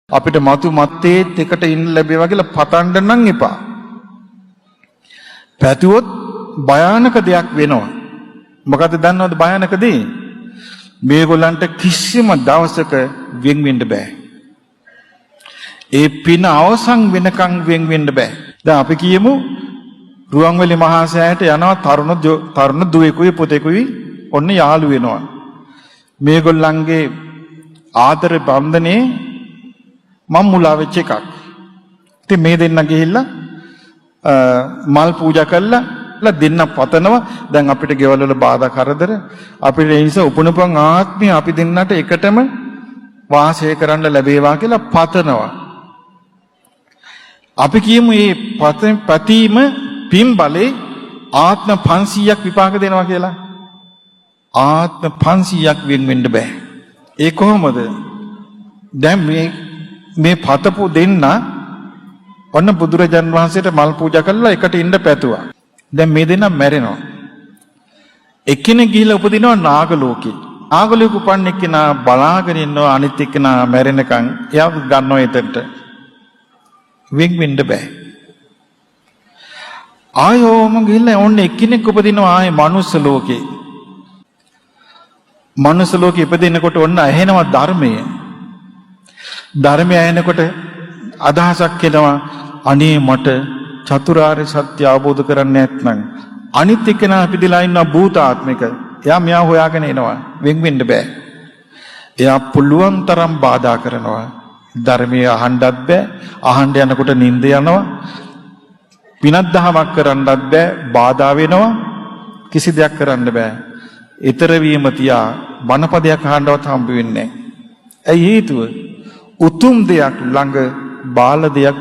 අපිට මතු මත්තේත් එකට ඉන්න ලැබේවා කියලා පතන්න නම් එපා. පැතුවොත් භයානක දෙයක් වෙනවා. මොකද දන්නවද භයානක දේ? මේගොල්ලන්ට කිසිම දවසක වෙන් වෙන්න බෑ. ඒ පින අවසන් වෙනකන් වෙන් වෙන්න බෑ. දැන් අපි කියමු රුවන්වැලි මහා සෑයට යනවා තරුණ දුවෙකුයි පුතෙකුයි ඔන්න යාළු වෙනවා. මේගොල්ලන්ගේ ආදර බන්ධනේ මම මුලා වෙච්ච එකක්. ඉතින් මේ දෙන්න ගිහිල්ලා මල් පූජා කළා දෙන්න පතනවා. දැන් අපිට ගෙවල් වල බාධා කරදර අපිට ඒ නිසා උපනුපන් ආත්මය අපි දෙන්නට එකටම වාසය කරන්න ලැබේවා කියලා පතනවා. අපි කියමු මේ පතීම පින් බලේ ආත්ම 500ක් විපාක දෙනවා කියලා. ආත්ම 500ක් වෙන් වෙන්න බෑ. ඒ කොහොමද? දැන් මේ පතපු දෙන්න ඔන්න බුදුරජාන් වහන්සේට මල් පූජා කළා එකට ඉන්න පැතුවා. දැන් මේ දෙන්නා මැරෙනවා. එක්කෙනෙක් ගිහිල්ලා උපදිනවා නාග ලෝකේ. නාග ලෝකෙ උපන්න එක්කෙනා බලාගෙන ඉන්නවා අනිත් එක්කෙනා මැරෙනකන් එයා ගන්නවා එතනට. වෙන් වෙන්න බෑ. ආයෝම ගිහිල්ලා ඔන්න එක්කෙනෙක් උපදිනවා ආයේ මනුස්ස ලෝකේ. මනුස්ස ලෝකෙ ඉපදිනකොට ඔන්න ඇහෙනවා ධර්මය. ධර්මය ඇහෙනකොට අදහසක් එනවා අනේ මට චතුරාර්ය සත්‍ය අවබෝධ කරගන්න නැත්නම් අනිත් එක්කෙනා පිටිලා ඉන්න භූතාත්මික. එයා මෙයා හොයාගෙන එනවා. වෙන් වෙන්න බෑ. එයා පුළුවන් තරම් බාධා කරනවා. ධර්මය අහන්නත් බෑ. අහන්න යනකොට නිින්ද යනවා. පිනක් දහමක් කරන්නත් බෑ. බාධා වෙනවා. කිසි දෙයක් කරන්න බෑ. ඊතර වීම තියා බණපදයක් අහන්නවත් හම්බ වෙන්නේ නැහැ. ඇයි හේතුව? උතුම් දෙයක් ළඟ බාල දෙයක්